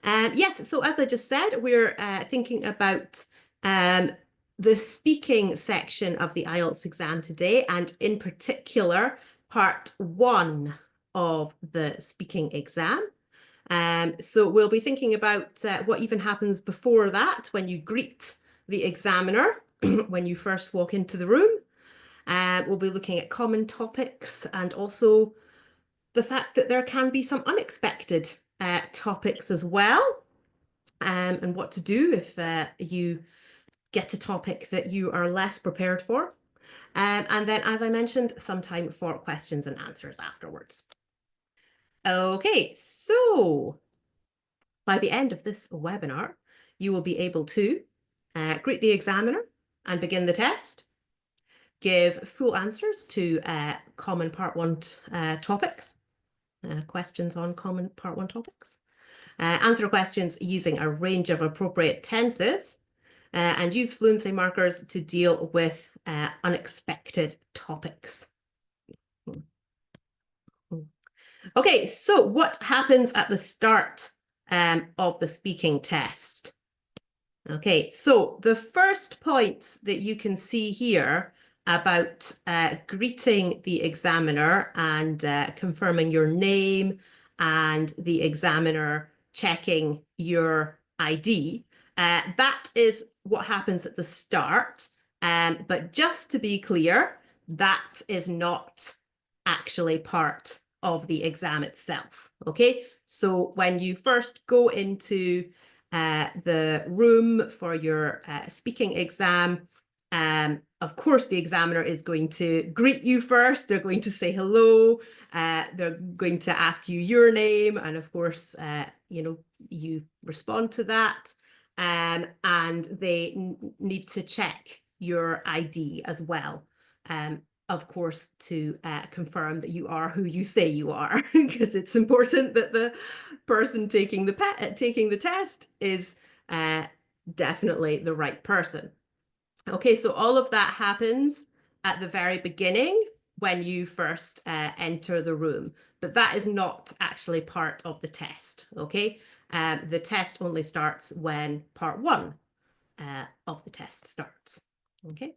Yes, so as I just said, we're thinking about the speaking section of the IELTS exam today, and in particular, part 1 of the speaking exam. So we'll be thinking about what even happens before that when you greet the examiner when you first walk into the room. We'll be looking at common topics and also the fact that there can be some unexpected topics as well, and what to do if you get a topic that you are less prepared for. And then, as I mentioned, some time for questions and answers afterwards. Okay, so by the end of this webinar, you will be able to greet the examiner and begin the test, give full answers to common Part 1 topics, questions on common Part 1 topics, answer questions using a range of appropriate tenses, and use fluency markers to deal with unexpected topics. Okay, so what happens at the start of the speaking test? Okay, so the first point that you can see here about greeting the examiner and confirming your name and the examiner checking your ID, that is what happens at the start. But just to be clear, that is not actually part of the exam itself. Okay, so when you first go into the room for your speaking exam, of course, the examiner is going to greet you first. They're going to say hello. They're going to ask you your name. And of course, you respond to that. And they need to check your ID as well. Of course, to confirm that you are who you say you are, because it's important that the person taking the test is definitely the right person. Okay, so all of that happens at the very beginning when you first enter the room, but that is not actually part of the test. Okay, the test only starts when Part 1 of the test starts. Okay.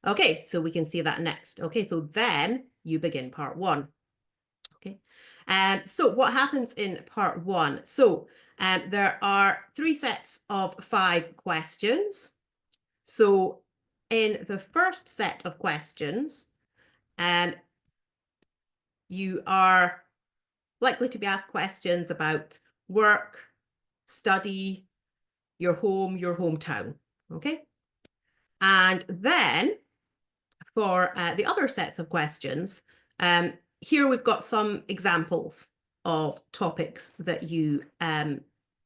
Okay, so we can see that next. Okay, so then you begin Part 1. Okay, so what happens in Part 1? So there are 3 sets of 5 questions. So in the first set of questions, you are likely to be asked questions about work, study, your home, your hometown. Okay, and then for the other sets of questions, here we've got some examples of topics that you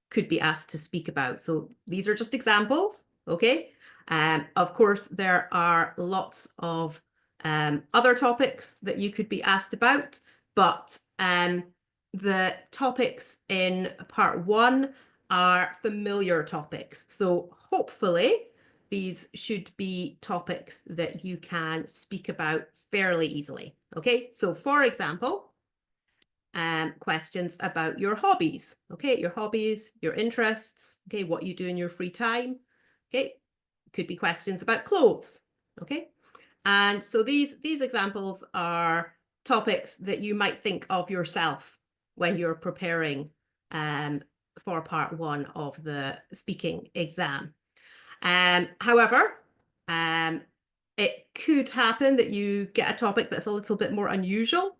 could be asked to speak about. So these are just examples, okay? Of course, there are lots of other topics that you could be asked about, but the topics in Part 1 are familiar topics. So hopefully, these should be topics that you can speak about fairly easily. Okay, so for example, questions about your hobbies. Okay, your hobbies, your interests. Okay, what you do in your free time. Okay, could be questions about clothes. Okay, and so these examples are topics that you might think of yourself when you're preparing for Part 1 of the speaking exam. However, it could happen that you get a topic that's a little bit more unusual,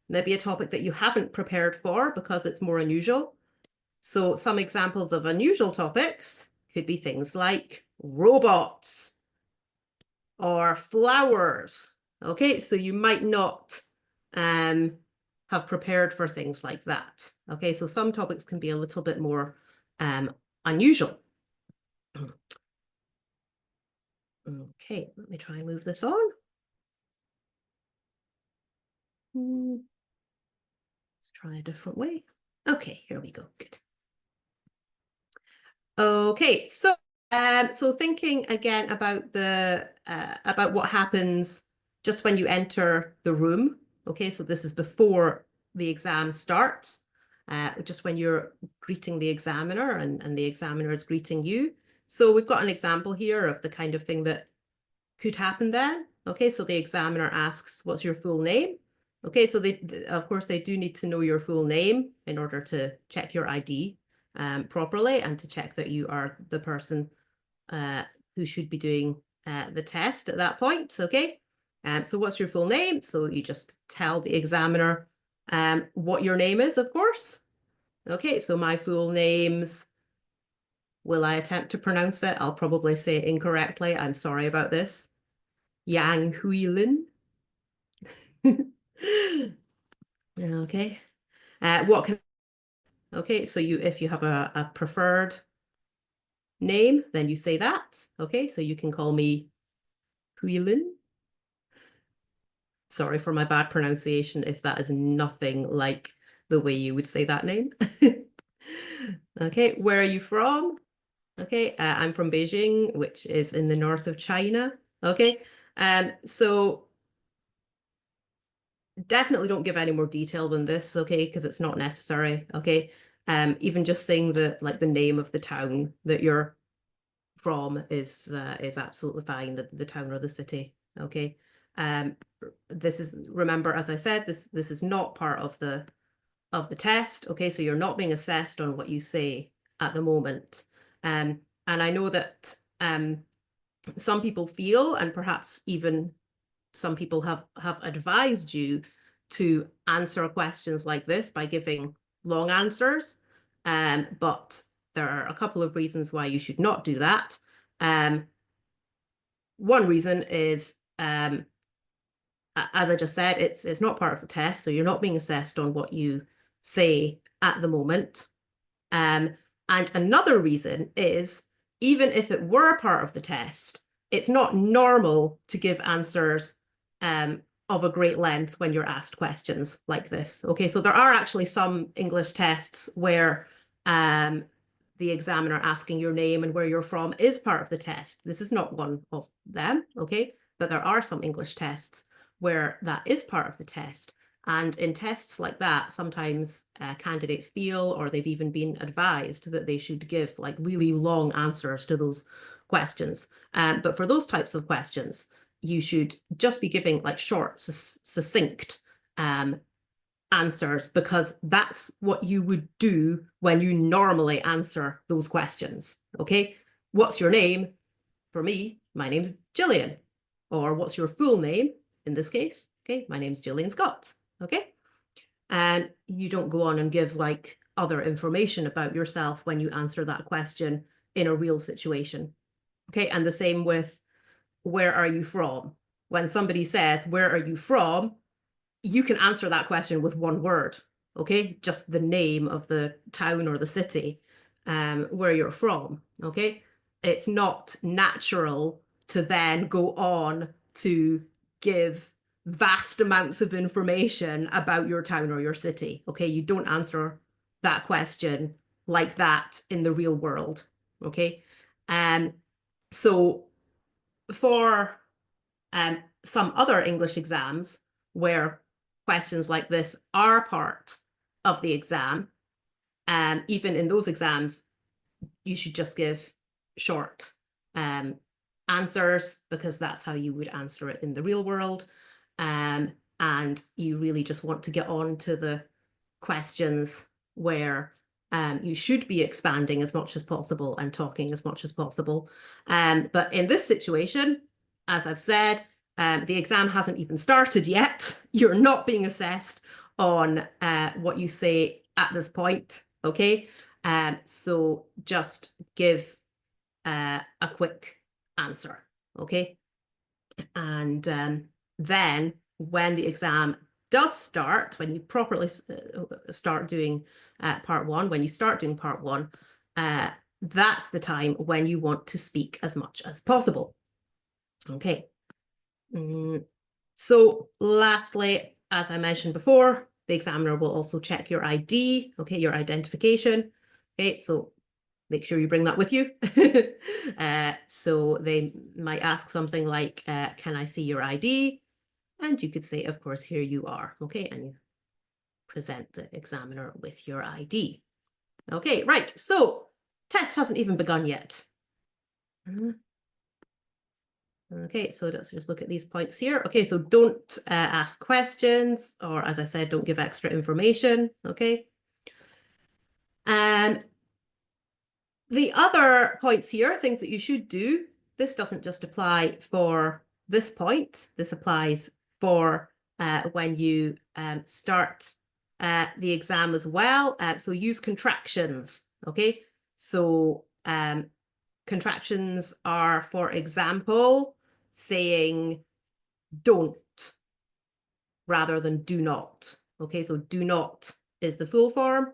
maybe a topic that you haven't prepared for because it's more unusual. So some examples of unusual topics could be things like robots or flowers. Okay, so you might not have prepared for things like that. Okay, so some topics can be a little bit more unusual. Okay, let me try and move this on. Let's try a different way. Okay, here we go. Good. Okay, so thinking again about the about what happens just when you enter the room. Okay, so this is before the exam starts. just when you're greeting the examiner and the examiner is greeting you. So we've got an example here of the kind of thing that could happen then. Okay, so the examiner asks, what's your full name? Okay, so of course, they do need to know your full name in order to check your ID properly and to check that you are the person who should be doing the test at that point. Okay, so what's your full name? So you just tell the examiner what your name is, of course. Okay, so my full name's, will I attempt to pronounce it? I'll probably say it incorrectly. I'm sorry about this. Yang Huilin. Okay. What can, okay, so if you have a preferred name, then you say that. Okay, so you can call me Huilin. Sorry for my bad pronunciation if that is nothing like the way you would say that name. Okay, where are you from? Okay, I'm from Beijing, which is in the north of China. Okay, so definitely don't give any more detail than this, okay, because it's not necessary. Okay, even just saying the name of the town that you're from is absolutely fine, the town or the city. Okay, this is, remember, as I said, this is not part of the test. Okay, so you're not being assessed on what you say at the moment. And I know that some people feel, and perhaps even some people have advised you to answer questions like this by giving long answers, but there are a couple of reasons why you should not do that. One reason is, as I just said, it's not part of the test, so you're not being assessed on what you say at the moment. And another reason is, even if it were a part of the test, it's not normal to give answers of a great length when you're asked questions like this. Okay, so there are actually some English tests where the examiner asking your name and where you're from is part of the test. This is not one of them, okay? But there are some English tests where that is part of the test. And in tests like that, sometimes candidates feel, or they've even been advised, that they should give like really long answers to those questions. But for those types of questions, you should just be giving like short, succinct answers, because that's what you would do when you normally answer those questions. Okay, what's your name? For me, my name's Gillian. Or what's your full name? In this case, okay, my name's Gillian Scott. Okay, and you don't go on and give like other information about yourself when you answer that question in a real situation. Okay, and the same with where are you from? When somebody says, where are you from? You can answer that question with one word, okay? Just the name of the town or the city where you're from, okay? It's not natural to then go on to give vast amounts of information about your town or your city, okay? You don't answer that question like that in the real world, okay? So for some other English exams where questions like this are part of the exam, even in those exams, you should just give short answers, because that's how you would answer it in the real world. And you really just want to get on to the questions where you should be expanding as much as possible and talking as much as possible. But in this situation, as I've said, the exam hasn't even started yet. You're not being assessed on what you say at this point, okay? So just give a quick answer, okay? And then when the exam does start, when you properly start doing part one, when you start doing part one, that's the time when you want to speak as much as possible. Okay. So lastly, as I mentioned before, the examiner will also check your ID, okay, your identification. Okay, so make sure you bring that with you. So they might ask something like, can I see your ID? And you could say, of course, here you are, okay, and you present the examiner with your ID. Okay, right, so test hasn't even begun yet. Okay, so let's just look at these points here. Okay, so don't ask questions, or as I said, don't give extra information, okay? The other points here, things that you should do, this doesn't just apply for this point, this applies for when you start the exam as well. So use contractions, okay? So contractions are, for example, saying don't rather than do not. Okay, so do not is the full form,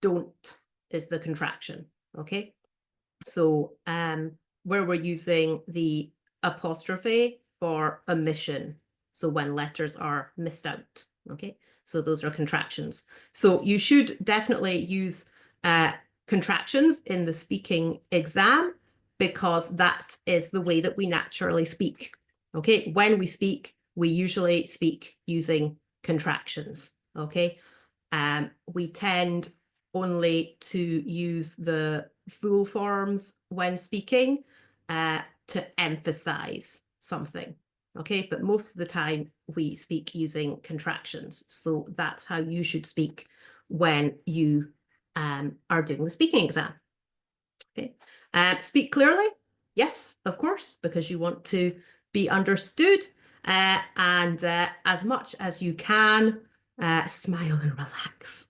don't is the contraction. Okay, so where we're using the apostrophe for omission, so when letters are missed out. Okay, so those are contractions. So you should definitely use contractions in the speaking exam, because that is the way that we naturally speak. Okay, when we speak, we usually speak using contractions. Okay, we tend only to use the full forms when speaking to emphasize something. Okay, but most of the time we speak using contractions. So that's how you should speak when you are doing the speaking exam. Okay, speak clearly. Yes, of course, because you want to be understood, and as much as you can, smile and relax.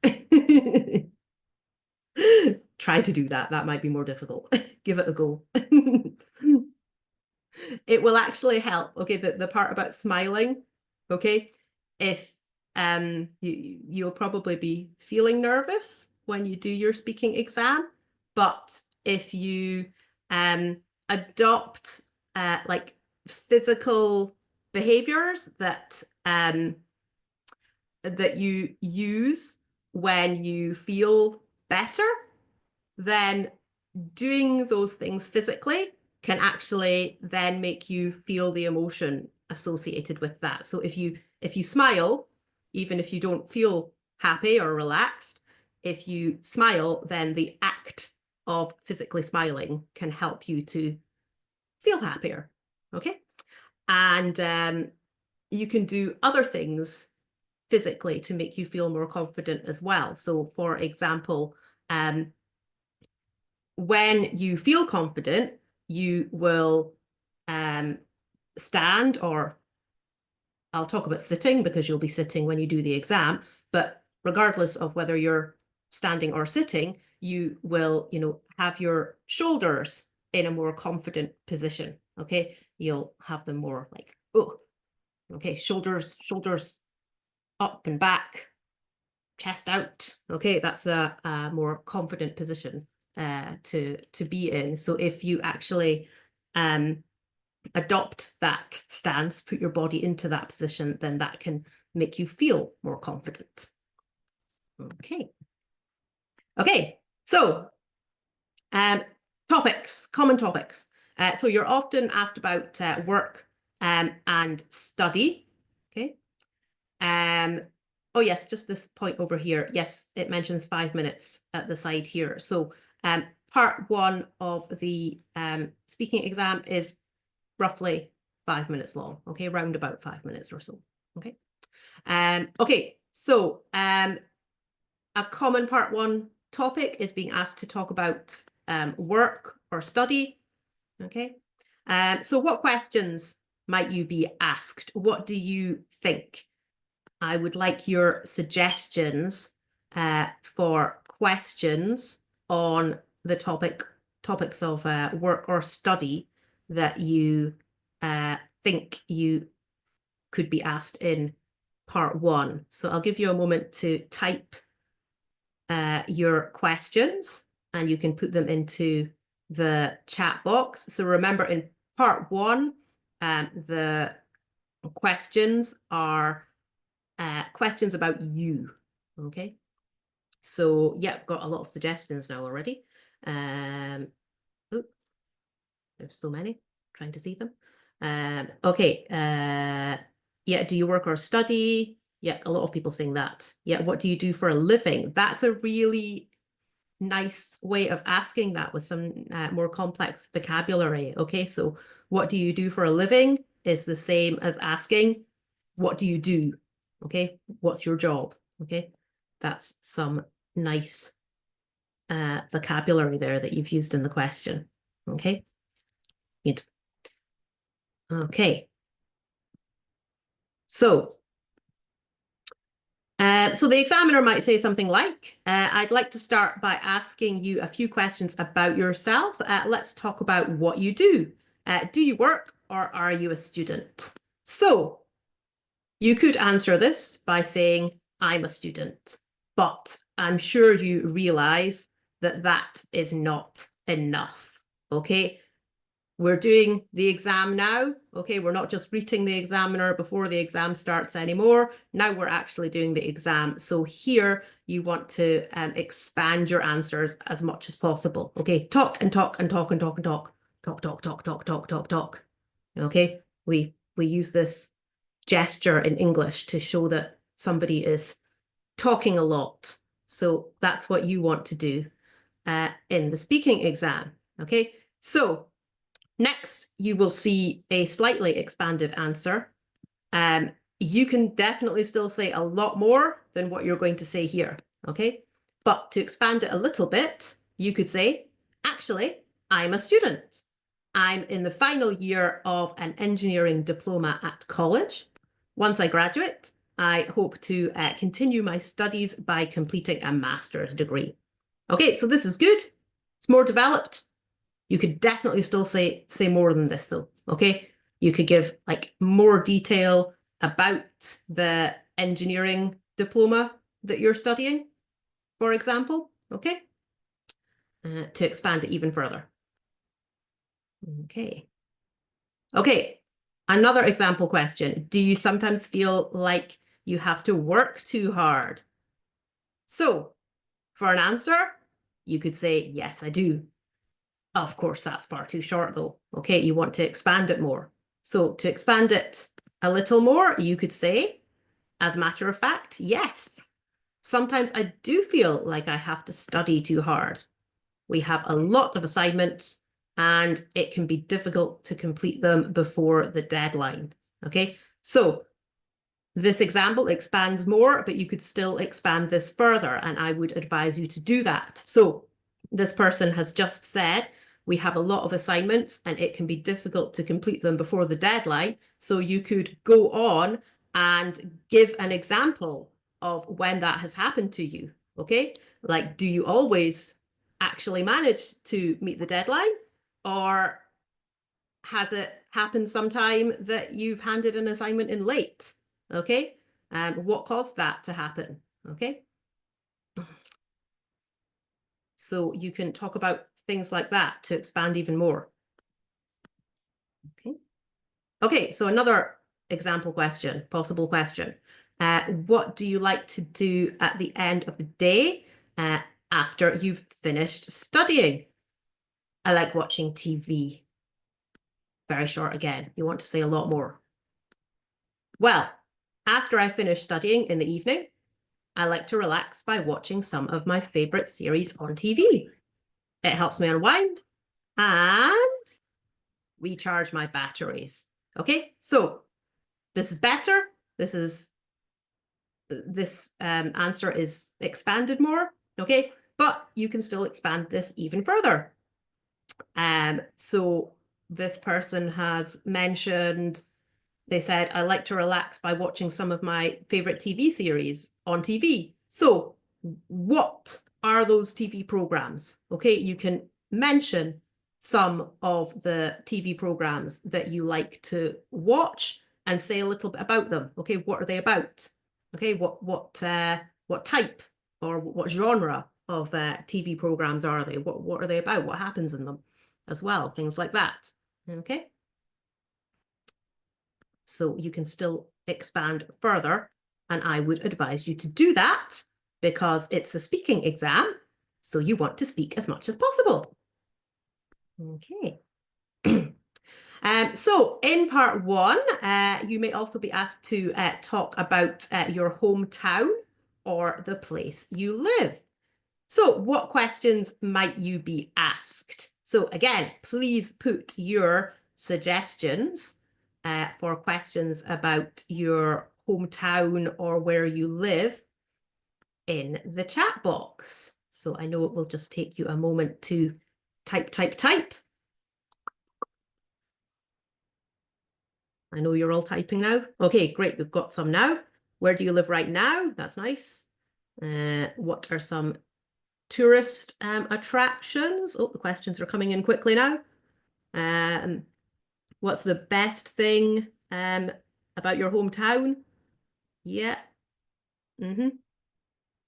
Try to do that. That might be more difficult. Give it a go. It will actually help. Okay, the part about smiling, okay, if you'll probably be feeling nervous when you do your speaking exam, but if you adopt like physical behaviors that that you use when you feel better, then doing those things physically can actually then make you feel the emotion associated with that. So if you smile, even if you don't feel happy or relaxed, if you smile, then the act of physically smiling can help you to feel happier. Okay, and you can do other things physically to make you feel more confident as well. So for example, when you feel confident, you will stand, or I'll talk about sitting because you'll be sitting when you do the exam, but regardless of whether you're standing or sitting, you will, have your shoulders in a more confident position. Okay, you'll have them more like, oh, okay, shoulders up and back, chest out. Okay, that's a more confident position to be in. So if you actually adopt that stance, put your body into that position, then that can make you feel more confident. Okay, so topics, common topics. So you're often asked about work and study. Okay. Oh yes, just this point over here. Yes, it mentions 5 minutes at the side here. So part 1 of the speaking exam is roughly 5 minutes long. Okay, round about 5 minutes or so. Okay. Okay, so a common part 1 topic is being asked to talk about work or study. Okay. So what questions might you be asked? What do you think? I would like your suggestions for questions on the topics of work or study that you think you could be asked in part 1. So I'll give you a moment to type your questions, and you can put them into the chat box. So remember, in part 1, the questions are questions about you. Okay, so yeah, got a lot of suggestions now already. Oh, there's so many, trying to see them. Okay, yeah, do you work or study? Yeah, a lot of people saying that. Yeah, what do you do for a living? That's a really nice way of asking that with some more complex vocabulary. Okay, so what do you do for a living is the same as asking, what do you do? Okay, what's your job? Okay, that's some nice vocabulary there that you've used in the question. Okay, good. Okay, so the examiner might say something like, I'd like to start by asking you a few questions about yourself. Let's talk about what you do. Do you work or are you a student? So you could answer this by saying, I'm a student, but I'm sure you realize that that is not enough, okay? We're doing the exam now, okay? We're not just greeting the examiner before the exam starts anymore. Now we're actually doing the exam. So here you want to expand your answers as much as possible, okay? Talk and talk and talk and talk and talk. Talk, talk, talk, talk, talk, talk, talk. Okay? We use this gesture in English to show that somebody is talking a lot. So that's what you want to do in the speaking exam, okay? So next, you will see a slightly expanded answer. You can definitely still say a lot more than what you're going to say here, okay? But to expand it a little bit, you could say, actually, I'm a student. I'm in the final year of an engineering diploma at college. Once I graduate, I hope to continue my studies by completing a master's degree. Okay, so this is good. It's more developed. You could definitely still say more than this though, okay? You could give like more detail about the engineering diploma that you're studying, for example, okay? To expand it even further. Okay. Okay, another example question. Do you sometimes feel like you have to work too hard? So, for an answer, you could say, yes, I do. Of course, that's far too short though. Okay, you want to expand it more. So to expand it a little more, you could say, as a matter of fact, yes. Sometimes I do feel like I have to study too hard. We have a lot of assignments and it can be difficult to complete them before the deadline. Okay, so this example expands more, but you could still expand this further, and I would advise you to do that. So this person has just said, we have a lot of assignments and it can be difficult to complete them before the deadline. So you could go on and give an example of when that has happened to you, okay? Like, do you always actually manage to meet the deadline? Or has it happened sometime that you've handed an assignment in late? Okay, and what caused that to happen? Okay, so you can talk about things like that to expand even more. Okay, so another example question, possible question. What do you like to do at the end of the day after you've finished studying? I like watching TV. Very short again. You want to say a lot more. Well, after I finish studying in the evening, I like to relax by watching some of my favorite series on TV. It helps me unwind and recharge my batteries. Okay, so this is better. This answer is expanded more. Okay, but you can still expand this even further. So this person has mentioned, they said, I like to relax by watching some of my favorite TV series on TV. So what are those TV programs? Okay, you can mention some of the TV programs that you like to watch and say a little bit about them. Okay, what are they about? Okay, what type or what genre of TV programs are they? What are they about? What happens in them as well? Things like that. Okay. So you can still expand further, and I would advise you to do that because it's a speaking exam, so you want to speak as much as possible. Okay. So in part one, you may also be asked to talk about your hometown or the place you live. So what questions might you be asked? So again, please put your suggestions for questions about your hometown or where you live in the chat box. So I know it will just take you a moment to type. I know you're all typing now. Okay, great, we've got some now. Where do you live right now? That's nice. What are some tourist attractions? Oh, the questions are coming in quickly now. What's the best thing about your hometown? Yeah.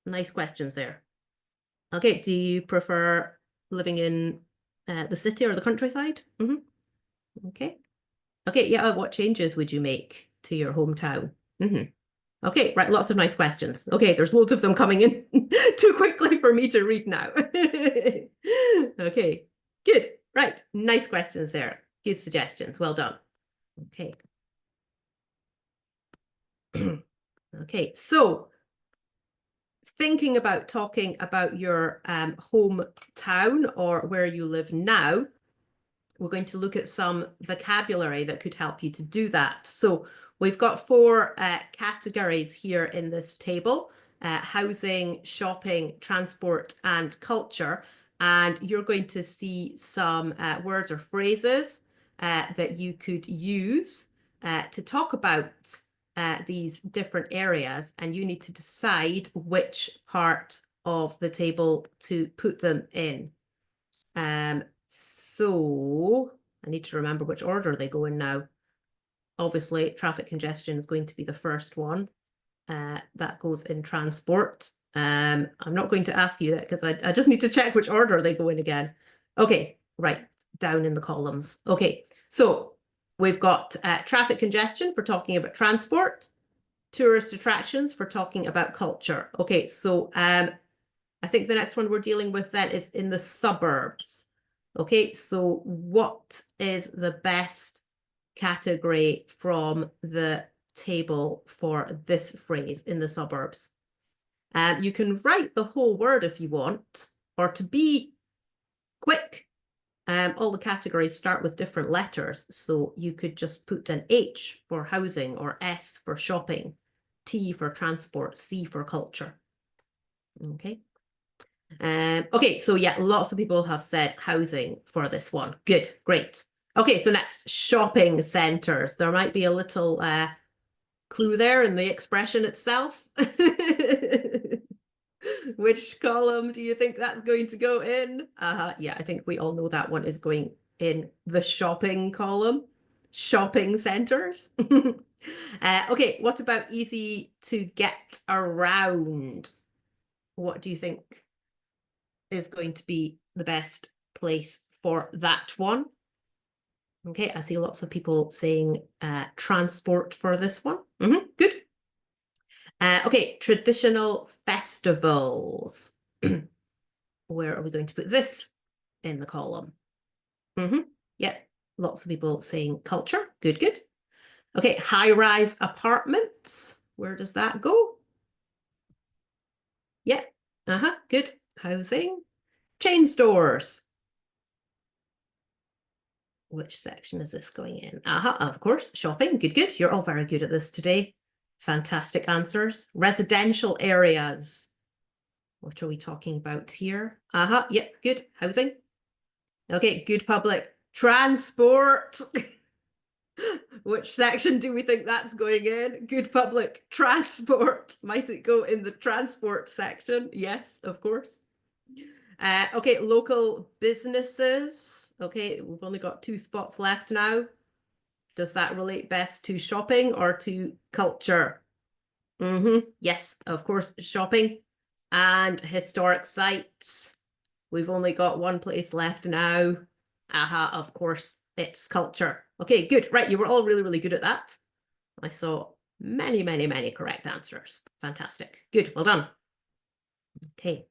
Nice questions there. Okay, do you prefer living in the city or the countryside? Okay. Okay, yeah, what changes would you make to your hometown? Okay, right, lots of nice questions. Okay, there's loads of them coming in too quickly for me to read now. Okay, good. Right, nice questions there. Good suggestions. Well done. Okay. Okay, so thinking about talking about your hometown or where you live now, we're going to look at some vocabulary that could help you to do that. So we've got four categories here in this table: housing, shopping, transport, and culture. And you're going to see some words or phrases that you could use to talk about these different areas, and you need to decide which part of the table to put them in. So I need to remember which order they go in now. Obviously, traffic congestion is going to be the first one. That goes in transport. I'm not going to ask you that because I just need to check which order they go in again. Okay, right, down in the columns. Okay, so we've got traffic congestion for talking about transport, tourist attractions for talking about culture. Okay, so I think the next one we're dealing with then is in the suburbs. Okay, so what is the best category from the table for this phrase, in the suburbs? You can write the whole word if you want, or to be quick, all the categories start with different letters, so you could just put an H for housing, or S for shopping, T for transport, C for culture. Okay. Okay, so yeah, lots of people have said housing for this one. Good, great. Okay, so next, shopping centres. There might be a little clue there in the expression itself. Which column do you think that's going to go in? Yeah, I think we all know that one is going in the shopping column. Shopping centres. Okay, what about easy to get around? What do you think is going to be the best place for that one? Okay, I see lots of people saying transport for this one. Good. Okay, traditional festivals. Where are we going to put this in the column? Yeah, lots of people saying culture. Good, good. Okay, high-rise apartments. Where does that go? Yeah, good. Housing. Chain stores. Which section is this going in? Of course, shopping. Good, good. You're all very good at this today. Fantastic answers. Residential areas. What are we talking about here? Yep, good. Housing. Okay, good public transport. Which section do we think that's going in? Good public transport. Might it go in the transport section? Yes, of course. Okay, local businesses. Okay, we've only got 2 spots left now. Does that relate best to shopping or to culture? Yes, of course, shopping. And historic sites. We've only got 1 place left now. Of course, it's culture. Okay, good. Right, you were all really, really good at that. I saw many, many, many correct answers. Fantastic. Good, well done. Okay.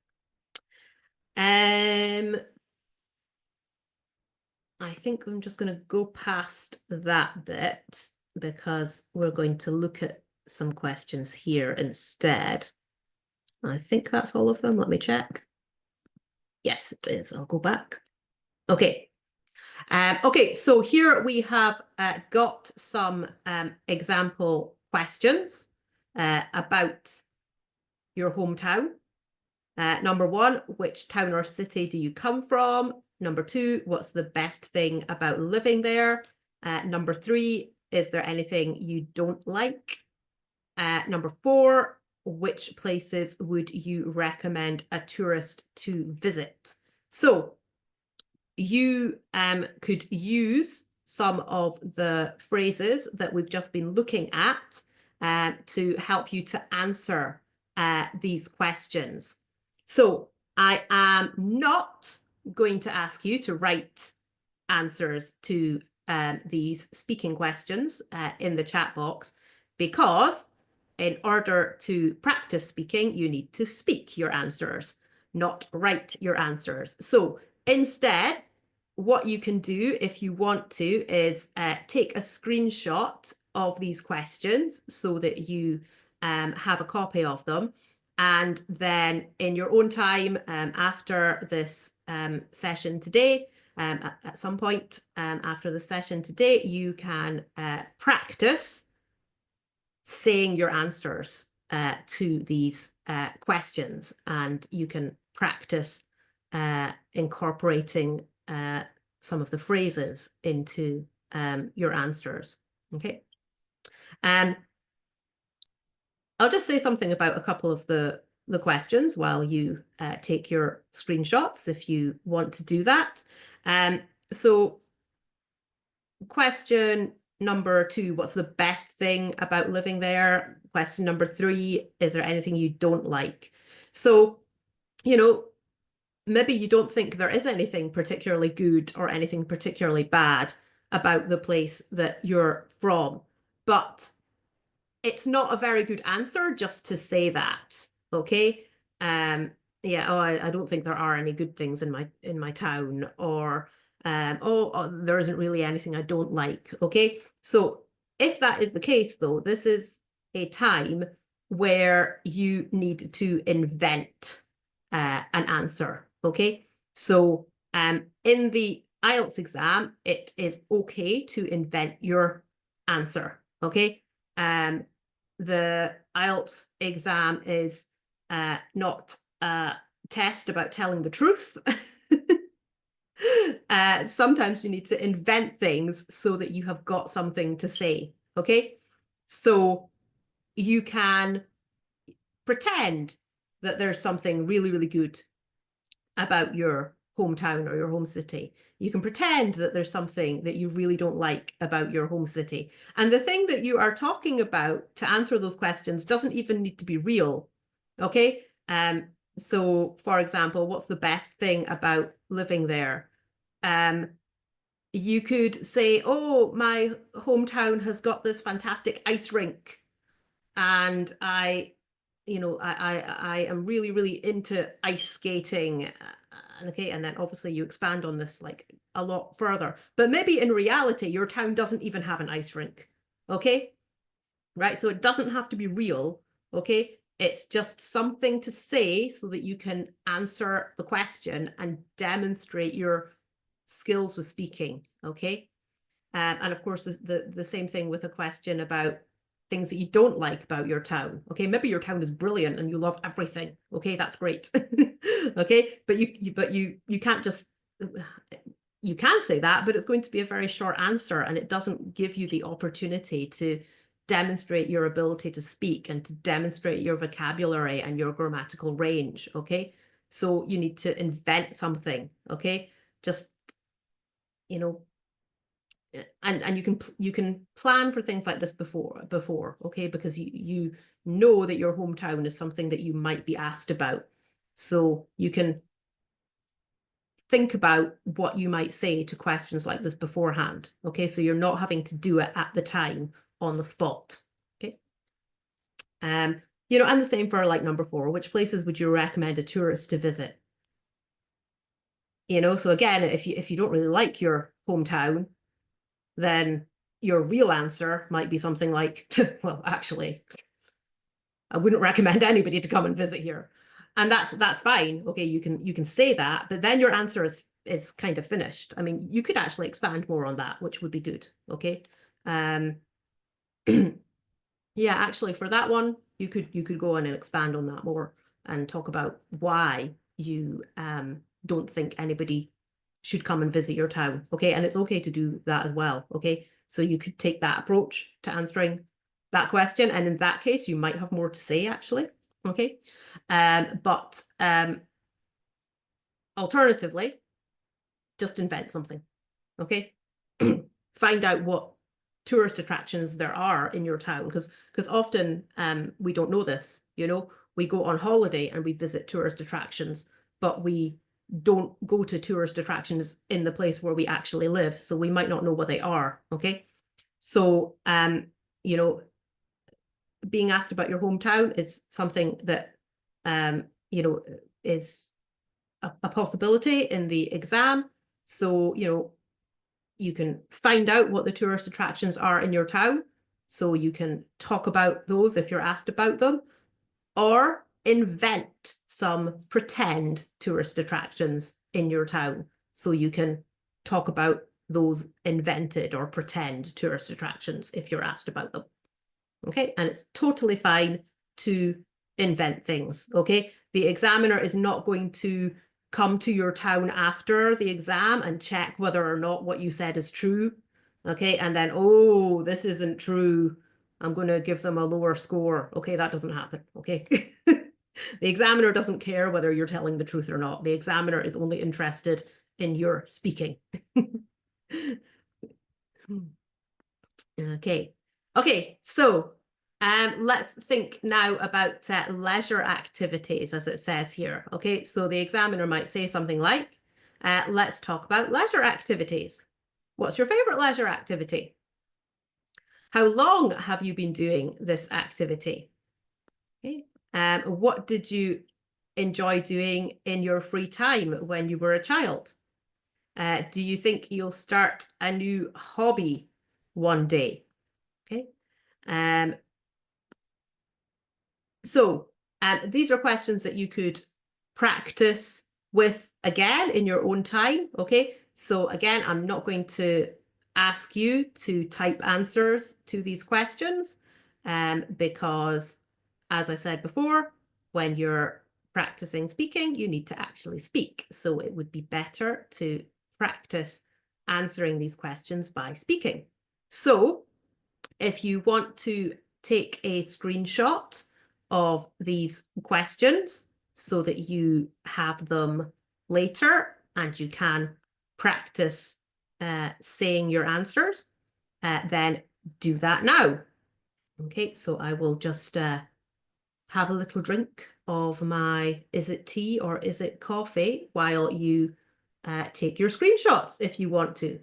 I think I'm just going to go past that bit because we're going to look at some questions here instead. I think that's all of them. Let me check. Yes, it is. I'll go back. Okay. Okay, so here we have got some example questions about your hometown. Number one, which town or city do you come from? Number two, what's the best thing about living there? Number three, is there anything you don't like? Number four, which places would you recommend a tourist to visit? So you could use some of the phrases that we've just been looking at to help you to answer these questions. So I am not going to ask you to write answers to these speaking questions in the chat box, because in order to practice speaking, you need to speak your answers, not write your answers. So instead, what you can do if you want to is take a screenshot of these questions so that you have a copy of them. And then in your own time, after this session today, at some point after the session today, you can practice saying your answers to these questions, and you can practice incorporating some of the phrases into your answers. Okay. I'll just say something about a couple of the questions while you take your screenshots if you want to do that. So question number two, what's the best thing about living there? Question number three, is there anything you don't like? So, you know, maybe you don't think there is anything particularly good or anything particularly bad about the place that you're from, but it's not a very good answer just to say that, okay? Yeah, oh, I don't think there are any good things in my town, or oh, there isn't really anything I don't like, okay? So if that is the case, though, this is a time where you need to invent an answer, okay? So in the IELTS exam, it is okay to invent your answer, okay? The IELTS exam is not a test about telling the truth. Sometimes you need to invent things so that you have got something to say, okay? So you can pretend that there's something really, really good about your hometown or your home city. You can pretend that there's something that you really don't like about your home city. And the thing that you are talking about to answer those questions doesn't even need to be real, okay? So for example, what's the best thing about living there? You could say, oh, my hometown has got this fantastic ice rink, and I am really, really into ice skating. Okay, and then obviously you expand on this like a lot further. But maybe in reality, your town doesn't even have an ice rink. Okay, right? So it doesn't have to be real. Okay, it's just something to say so that you can answer the question and demonstrate your skills with speaking. Okay, and of course, the same thing with a question about things that you don't like about your town. Okay, maybe your town is brilliant and you love everything. Okay, that's great. Okay, but you can't just, you can say that, but it's going to be a very short answer, and it doesn't give you the opportunity to demonstrate your ability to speak and to demonstrate your vocabulary and your grammatical range. Okay, so you need to invent something. Okay, just, you know, and you can plan for things like this before, okay, because you know that your hometown is something that you might be asked about, so you can think about what you might say to questions like this beforehand, okay, so you're not having to do it at the time on the spot. Okay, and the same for like number 4, which places would you recommend a tourist to visit? You know, so again, if you don't really like your hometown, then your real answer might be something like, well, actually, I wouldn't recommend anybody to come and visit here. And that's fine. Okay, you can say that, but then your answer is kind of finished. I mean, you could actually expand more on that, which would be good. Okay. Yeah, actually for that one, you could go on and expand on that more and talk about why you don't think anybody should come and visit your town. Okay, and it's okay to do that as well. Okay, so you could take that approach to answering that question, and in that case, you might have more to say actually. Okay, but alternatively, just invent something. Okay, find out what tourist attractions there are in your town, because often we don't know this. You know, we go on holiday and we visit tourist attractions, but we don't go to tourist attractions in the place where we actually live, so we might not know what they are. Okay, so you know, being asked about your hometown is something that you know, is a possibility in the exam. So you know, you can find out what the tourist attractions are in your town, so you can talk about those if you're asked about them, or invent some pretend tourist attractions in your town, so you can talk about those invented or pretend tourist attractions if you're asked about them. Okay, and it's totally fine to invent things. Okay, the examiner is not going to come to your town after the exam and check whether or not what you said is true. Okay, and then, oh, this isn't true, I'm going to give them a lower score. Okay, that doesn't happen. Okay. The examiner doesn't care whether you're telling the truth or not. The examiner is only interested in your speaking. Okay. Okay, so let's think now about leisure activities, as it says here. Okay, so the examiner might say something like, let's talk about leisure activities. What's your favorite leisure activity? How long have you been doing this activity? Okay. What did you enjoy doing in your free time when you were a child? Do you think you'll start a new hobby one day? Okay. So these are questions that you could practice with again in your own time. Okay. So again, I'm not going to ask you to type answers to these questions because, as I said before, when you're practicing speaking, you need to actually speak. So it would be better to practice answering these questions by speaking. So if you want to take a screenshot of these questions so that you have them later and you can practice saying your answers, then do that now. Okay, so I will just have a little drink of my, is it tea or is it coffee, while you take your screenshots if you want to.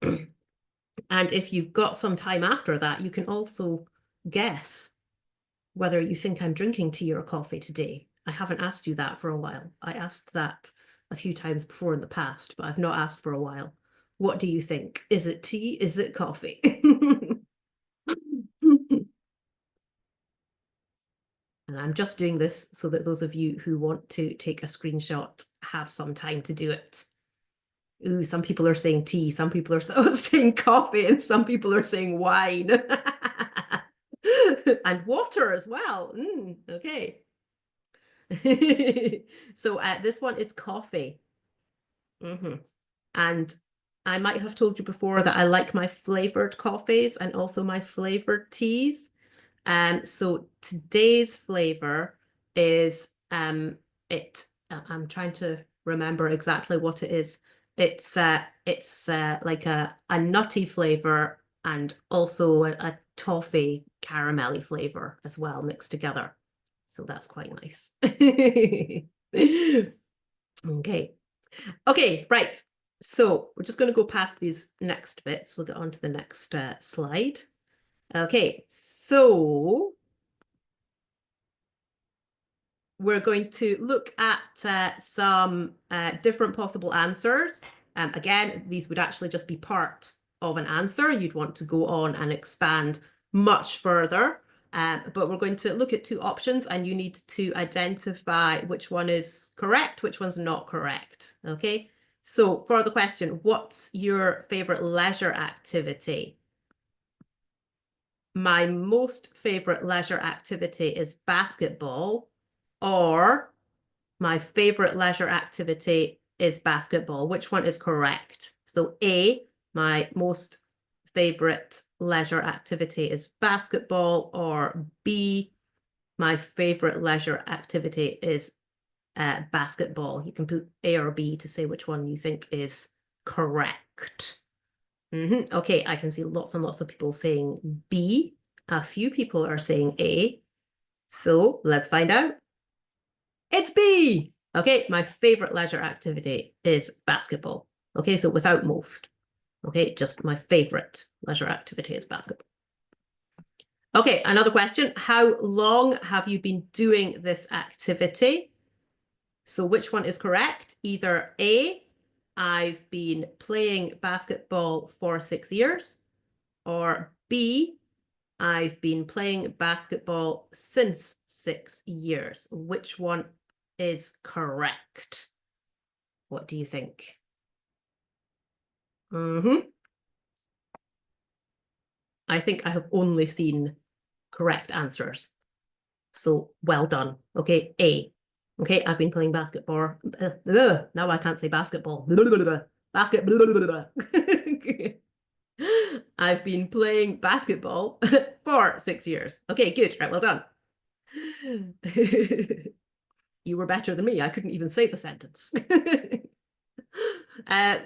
And if you've got some time after that, you can also guess whether you think I'm drinking tea or coffee today. I haven't asked you that for a while. I asked that a few times before in the past, but I've not asked for a while. What do you think? Is it tea? Is it coffee? And I'm just doing this so that those of you who want to take a screenshot have some time to do it. Ooh, some people are saying tea, some people are saying coffee, and some people are saying wine. And water as well. Okay. So this one is coffee. And I might have told you before that I like my flavored coffees and also my flavored teas. So today's flavor is I'm trying to remember exactly what it is. It's like a nutty flavor and also a toffee caramelly flavor as well, mixed together. So that's quite nice. Okay. Okay, right. So we're just going to go past these next bits. We'll get on to the next slide. Okay, so we're going to look at some different possible answers. Again, these would actually just be part of an answer. You'd want to go on and expand much further. But we're going to look at two options and you need to identify which one is correct, which one's not correct. Okay, so for the question, what's your favorite leisure activity? My most favorite leisure activity is basketball, or my favorite leisure activity is basketball. Which one is correct? So A, my most favorite leisure activity is basketball, or B, my favorite leisure activity is basketball. You can put A or B to say which one you think is correct. Okay, I can see lots and lots of people saying B. A few people are saying A. So let's find out. It's B. Okay, my favorite leisure activity is basketball. Okay, so without most. Okay, just my favorite leisure activity is basketball. Okay, another question. How long have you been doing this activity? So which one is correct? Either A, I've been playing basketball for 6 years, or B, I've been playing basketball since 6 years. Which one is correct? What do you think? I think I have only seen correct answers. So well done. Okay, A. Okay, I've been playing basketball. Now I can't say basketball. Basketball. I've been playing basketball for 6 years. Okay, good. Right, well done. You were better than me. I couldn't even say the sentence.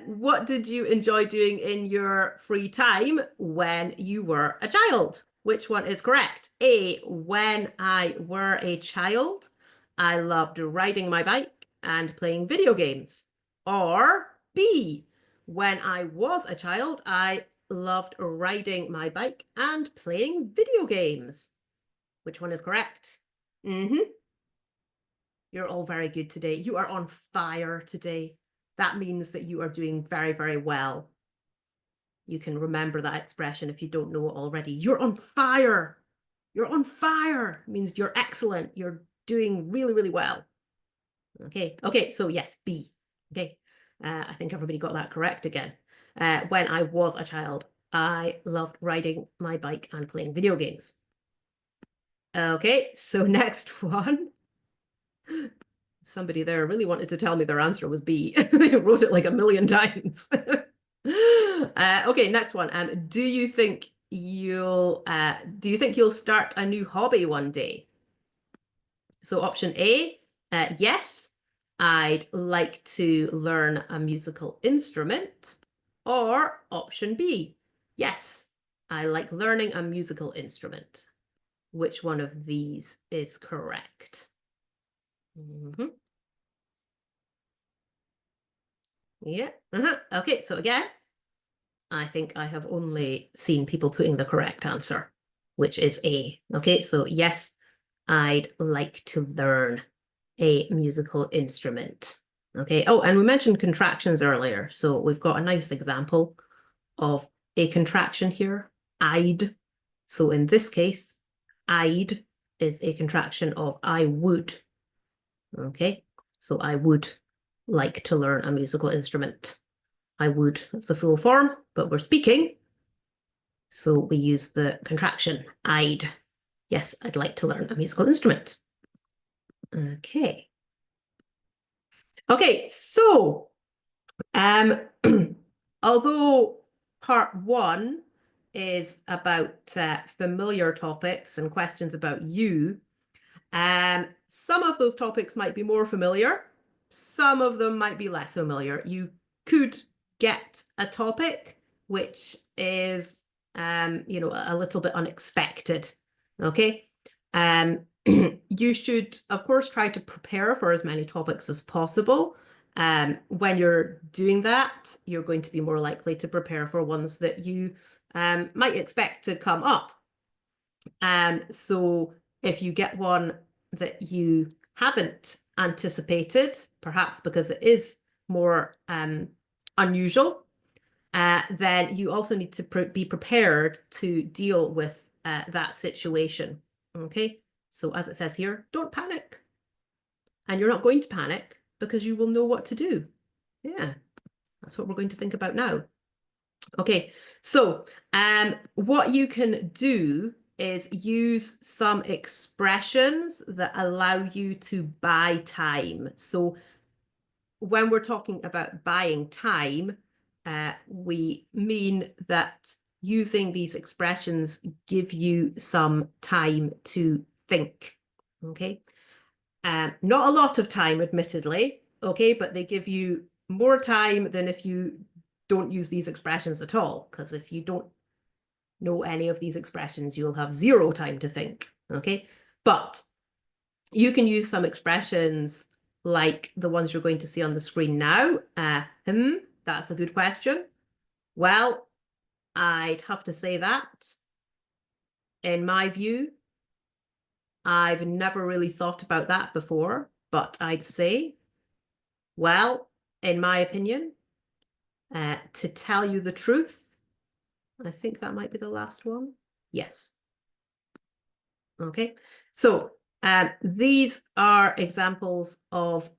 What did you enjoy doing in your free time when you were a child? Which one is correct? A, when I were a child, I loved riding my bike and playing video games. Or B, when I was a child, I loved riding my bike and playing video games. Which one is correct? You're all very good today. You are on fire today. That means that you are doing very, very well. You can remember that expression if you don't know it already. You're on fire. You're on fire. It means you're excellent. You're doing really, really well. Okay, so yes, B. Okay, I think everybody got that correct again. When I was a child, I loved riding my bike and playing video games. Okay, so next one. Somebody there really wanted to tell me their answer was B. They wrote it like a million times. Okay, next one. Do you think you'll start a new hobby one day? So option A, yes, I'd like to learn a musical instrument. Or option B, yes, I like learning a musical instrument. Which one of these is correct? Yeah. Okay, so again, I think I have only seen people putting the correct answer, which is A. Okay, so yes, I'd like to learn a musical instrument. Okay, oh, and we mentioned contractions earlier, so we've got a nice example of a contraction here, I'd. So in this case, I'd is a contraction of I would. Okay, so I would like to learn a musical instrument. I would, it's the full form, but we're speaking. So we use the contraction, I'd. Yes, I'd like to learn a musical instrument. Okay. Okay, so although part one is about familiar topics and questions about you, some of those topics might be more familiar, some of them might be less familiar. You could get a topic which is, a little bit unexpected, okay? You should, of course, try to prepare for as many topics as possible. When you're doing that, you're going to be more likely to prepare for ones that you might expect to come up. So if you get one that you haven't anticipated, perhaps because it is more unusual, then you also need to be prepared to deal with that situation. Okay, so as it says here, don't panic. And you're not going to panic because you will know what to do. Yeah, that's what we're going to think about now. Okay, so what you can do is use some expressions that allow you to buy time. So when we're talking about buying time, we mean that using these expressions give you some time to think. Okay, not a lot of time, admittedly, okay, but they give you more time than if you don't use these expressions at all, because if you don't know any of these expressions, you'll have zero time to think, okay? But you can use some expressions like the ones you're going to see on the screen now. That's a good question. Well, I'd have to say that, in my view, I've never really thought about that before, but I'd say, well, in my opinion, to tell you the truth, I think that might be the last one. Yes. Okay, so these are examples of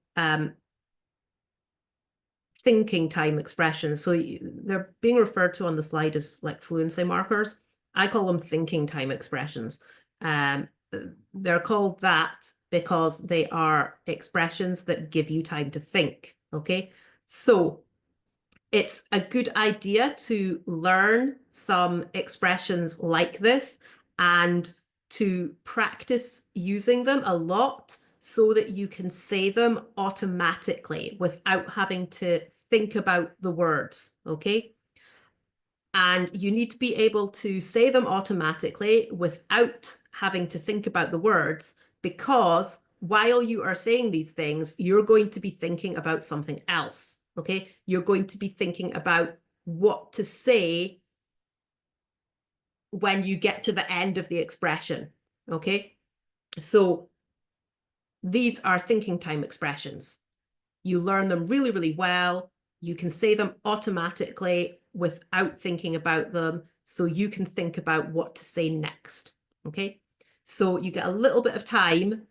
thinking time expressions. So they're being referred to on the slide as like fluency markers. I call them thinking time expressions. They're called that because they are expressions that give you time to think, okay? So it's a good idea to learn some expressions like this and to practice using them a lot so that you can say them automatically without having to think about the words, okay? And you need to be able to say them automatically without having to think about the words, because while you are saying these things, you're going to be thinking about something else, okay? You're going to be thinking about what to say when you get to the end of the expression, okay? So these are thinking time expressions. You learn them really, really well. You can say them automatically without thinking about them, so you can think about what to say next, okay? So you get a little bit of time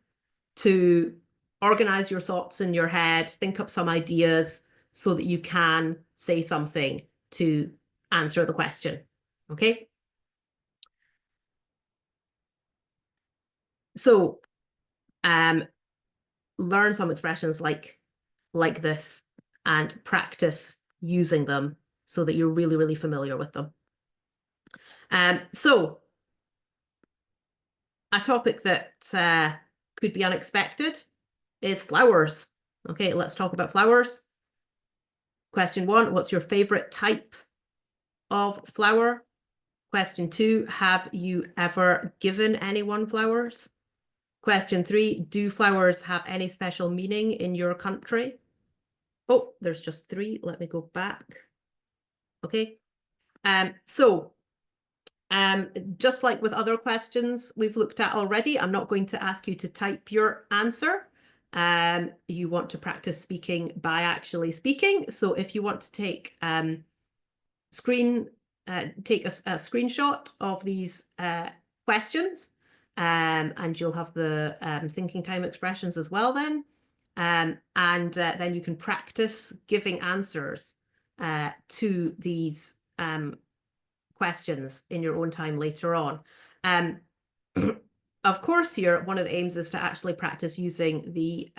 to organize your thoughts in your head, think up some ideas so that you can say something to answer the question, okay? So learn some expressions like this and practice using them so that you're really, really familiar with them. So a topic that could be unexpected is flowers. Okay, let's talk about flowers. Question 1, what's your favorite type of flower? Question 2, have you ever given anyone flowers? Question 3, do flowers have any special meaning in your country? Oh, there's just 3. Let me go back. Okay. Just like with other questions we've looked at already, I'm not going to ask you to type your answer. You want to practice speaking by actually speaking. So if you want to take take a screenshot of these questions, and you'll have the thinking time expressions as well then. And then you can practice giving answers to these questions in your own time later on. Of course, here, one of the aims is to actually practice using the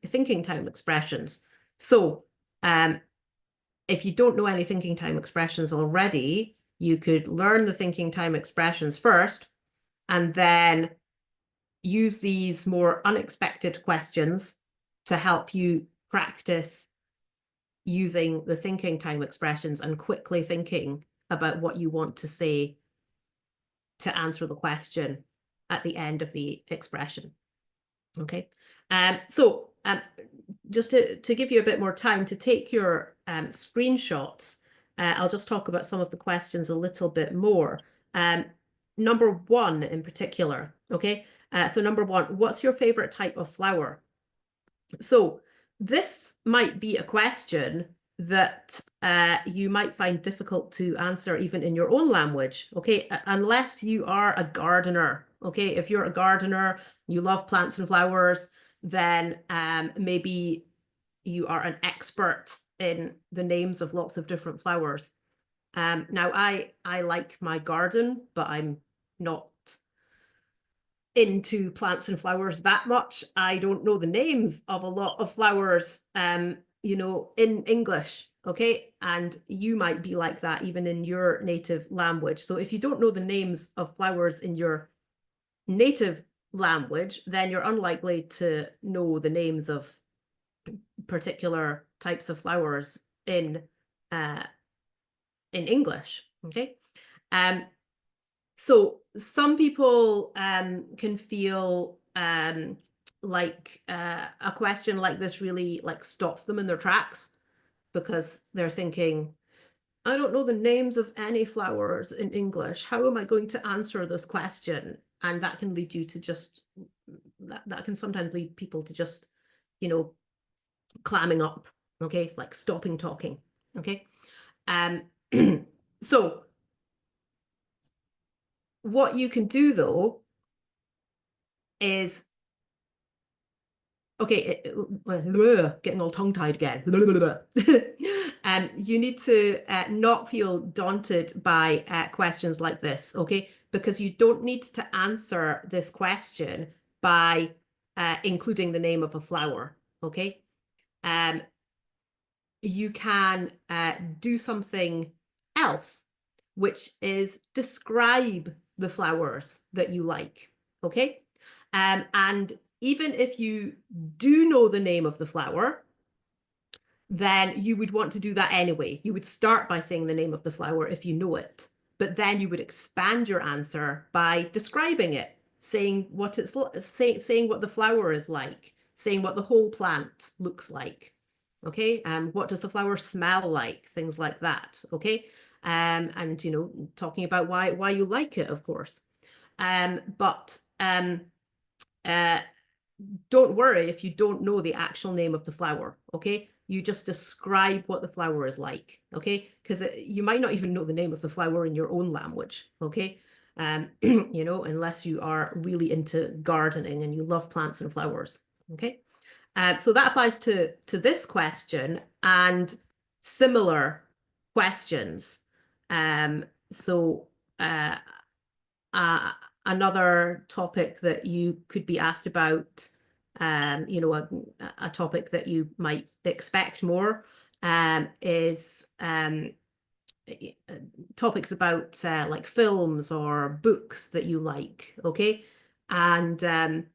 thinking time expressions. So if you don't know any thinking time expressions already, you could learn the thinking time expressions first and then use these more unexpected questions to help you practice using the thinking time expressions and quickly thinking about what you want to say to answer the question at the end of the expression. Okay, so just to give you a bit more time to take your screenshots, I'll just talk about some of the questions a little bit more. Number 1 in particular, okay, So number one, what's your favorite type of flower? So this might be a question that you might find difficult to answer even in your own language, okay? Unless you are a gardener, okay? If you're a gardener, you love plants and flowers, then maybe you are an expert in the names of lots of different flowers. Now, I like my garden, but I'm not into plants and flowers that much. I don't know the names of a lot of flowers, you know, in English, okay? And you might be like that even in your native language. So if you don't know the names of flowers in your native language, then you're unlikely to know the names of particular types of flowers in English, okay? So some people can feel like a question like this really like stops them in their tracks because they're thinking, I don't know the names of any flowers in English. How am I going to answer this question? And that can lead you to just, that can sometimes lead people to just, you know, clamming up, okay? Like stopping talking, okay? So what you can do though is, okay, getting all tongue-tied again. You need to not feel daunted by questions like this, okay? Because you don't need to answer this question by including the name of a flower, okay? You can do something else, which is describe the flowers that you like, okay? And even if you do know the name of the flower, then you would want to do that anyway. You would start by saying the name of the flower if you know it, but then you would expand your answer by describing it, saying what it's saying what the flower is like, saying what the whole plant looks like. Okay, what does the flower smell like? Things like that. Okay, and you know, talking about why you like it, of course. But don't worry if you don't know the actual name of the flower, okay? You just describe what the flower is like, okay? Because you might not even know the name of the flower in your own language, okay? You know, unless you are really into gardening and you love plants and flowers, okay? So that applies to this question and similar questions. So another topic that you could be asked about, you know, a topic that you might expect more is topics about like films or books that you like, okay? And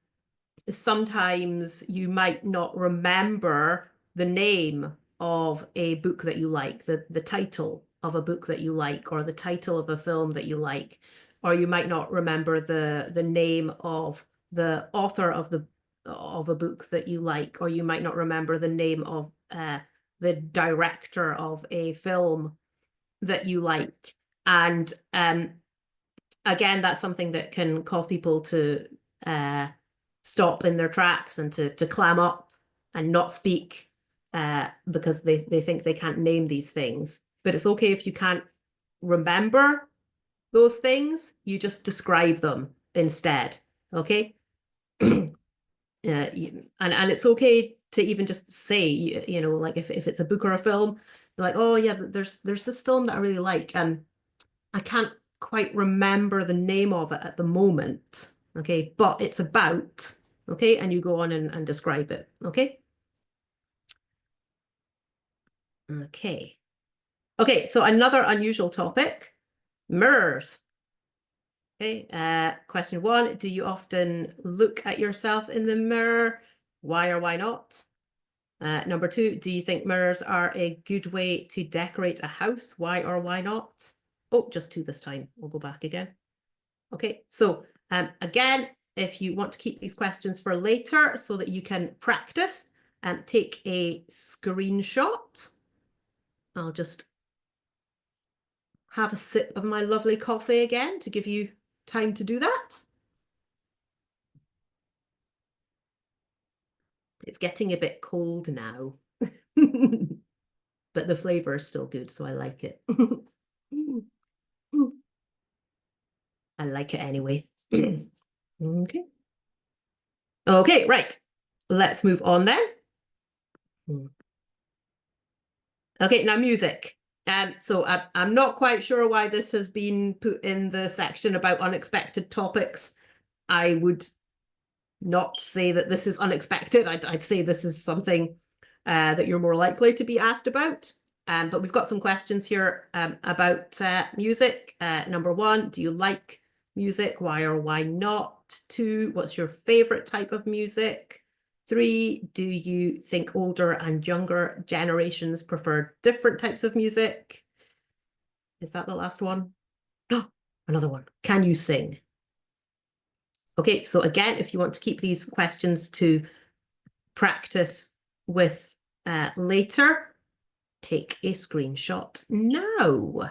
sometimes you might not remember the name of a book that you like, the title of a book that you like, or the title of a film that you like, or you might not remember the name of the author of a book that you like, or you might not remember the name of the director of a film that you like. And again, that's something that can cause people to stop in their tracks and to clam up and not speak because they think they can't name these things. But it's okay if you can't remember those things, you just describe them instead, okay? And it's okay to even just say, you know, like if it's a book or a film, like, oh yeah, there's this film that I really like. I can't quite remember the name of it at the moment, okay, but it's about, okay, and you go on and describe it, okay? Okay. Okay, so another unusual topic, mirrors. Okay, question one, do you often look at yourself in the mirror? Why or why not? Number two, do you think mirrors are a good way to decorate a house? Why or why not? Oh, just two this time. We'll go back again. Okay, so again, if you want to keep these questions for later so that you can practice, take a screenshot. I'll just have a sip of my lovely coffee again to give you time to do that. It's getting a bit cold now, but the flavor is still good, so I like it. I like it anyway. Okay. Okay, right. Let's move on then. Okay, now music. So I'm not quite sure why this has been put in the section about unexpected topics. I would not say that this is unexpected. I'd say this is something that you're more likely to be asked about. But we've got some questions here about music. Number 1, do you like music? Why or why not? 2, what's your favorite type of music? 3, do you think older and younger generations prefer different types of music? Is that the last one? Oh, another one. Can you sing? Okay, so again, if you want to keep these questions to practice with later, take a screenshot now.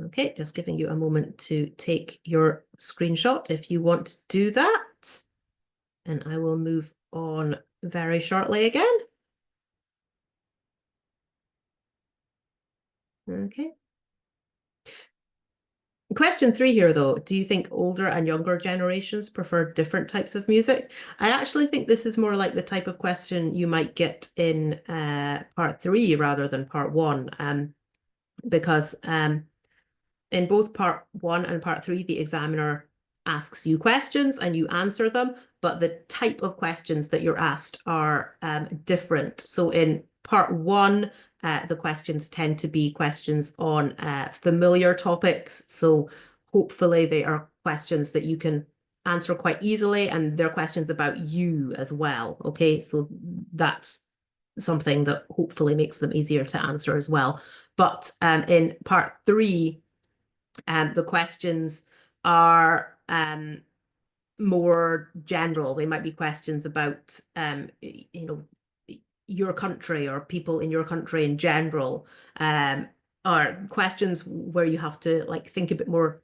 Okay, just giving you a moment to take your screenshot if you want to do that. And I will move on very shortly again. Okay. Question 3 here, though. Do you think older and younger generations prefer different types of music? I actually think this is more like the type of question you might get in part 3 rather than part 1, because in both part 1 and part 3, the examiner asks you questions and you answer them, but the type of questions that you're asked are different. So in part 1, the questions tend to be questions on familiar topics. So hopefully they are questions that you can answer quite easily, and they're questions about you as well. Okay, so that's something that hopefully makes them easier to answer as well. But in part 3, the questions are more general. They might be questions about, your country or people in your country in general, or questions where you have to like think a bit more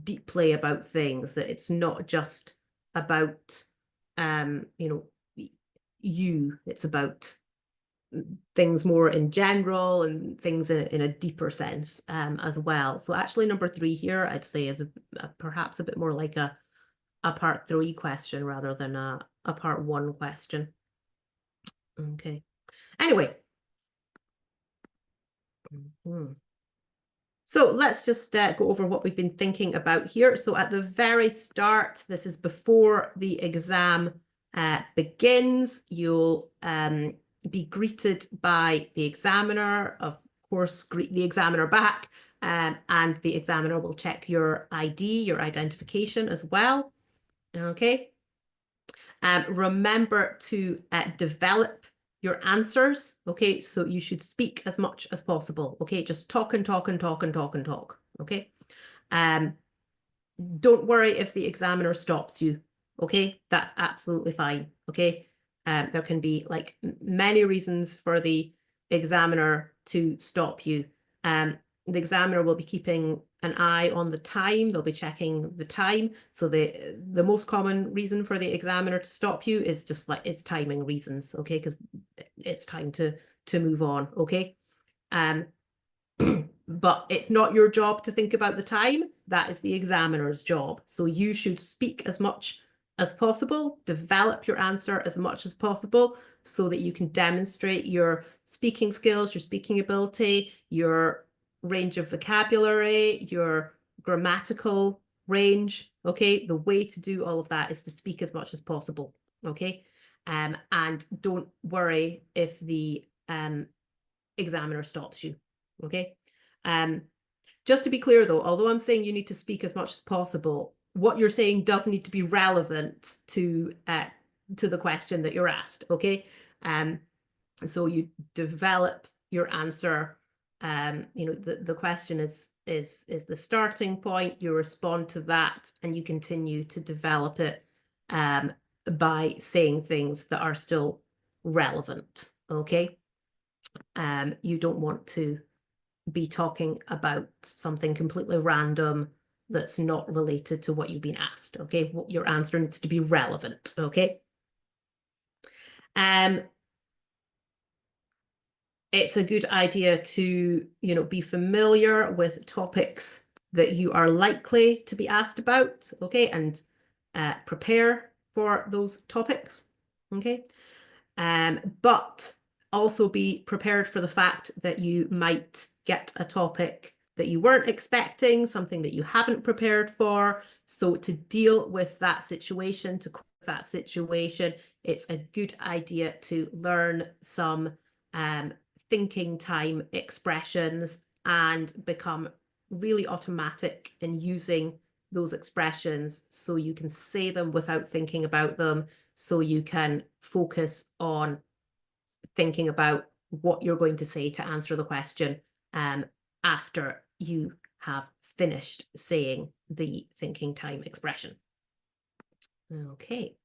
deeply about things, that it's not just about, you, it's about things more in general and things in a deeper sense as well. So actually number 3 here, I'd say is perhaps a bit more like a part 3 question rather than a part 1 question. Okay. Anyway. So let's just go over what we've been thinking about here. So at the very start, this is before the exam begins, you'll be greeted by the examiner, of course, greet the examiner back, and the examiner will check your ID, your identification as well. Okay. Remember to develop your answers. Okay, so you should speak as much as possible. Okay, just talk and talk and talk and talk and talk. Okay. Don't worry if the examiner stops you. Okay, that's absolutely fine. Okay. There can be like many reasons for the examiner to stop you. The examiner will be keeping an eye on the time. They'll be checking the time. So the most common reason for the examiner to stop you is just like it's timing reasons, okay? Because it's time to move on, okay? But it's not your job to think about the time. That is the examiner's job. So you should speak as much as possible, develop your answer as much as possible so that you can demonstrate your speaking skills, your speaking ability, your range of vocabulary, your grammatical range. Okay, the way to do all of that is to speak as much as possible. Okay, and don't worry if the examiner stops you. Okay. Just to be clear though, although I'm saying you need to speak as much as possible, what you're saying does need to be relevant to the question that you're asked. Okay. So you develop your answer. The question is the starting point. You respond to that, and you continue to develop it by saying things that are still relevant. Okay. You don't want to be talking about something completely random that's not related to what you've been asked, okay? What your answer needs to be relevant, okay? It's a good idea to, be familiar with topics that you are likely to be asked about, okay? And prepare for those topics, okay? But also be prepared for the fact that you might get a topic that you weren't expecting, something that you haven't prepared for. So to deal with that situation, to cope with that situation, it's a good idea to learn some thinking time expressions and become really automatic in using those expressions so you can say them without thinking about them, so you can focus on thinking about what you're going to say to answer the question after you have finished saying the thinking time expression. Okay.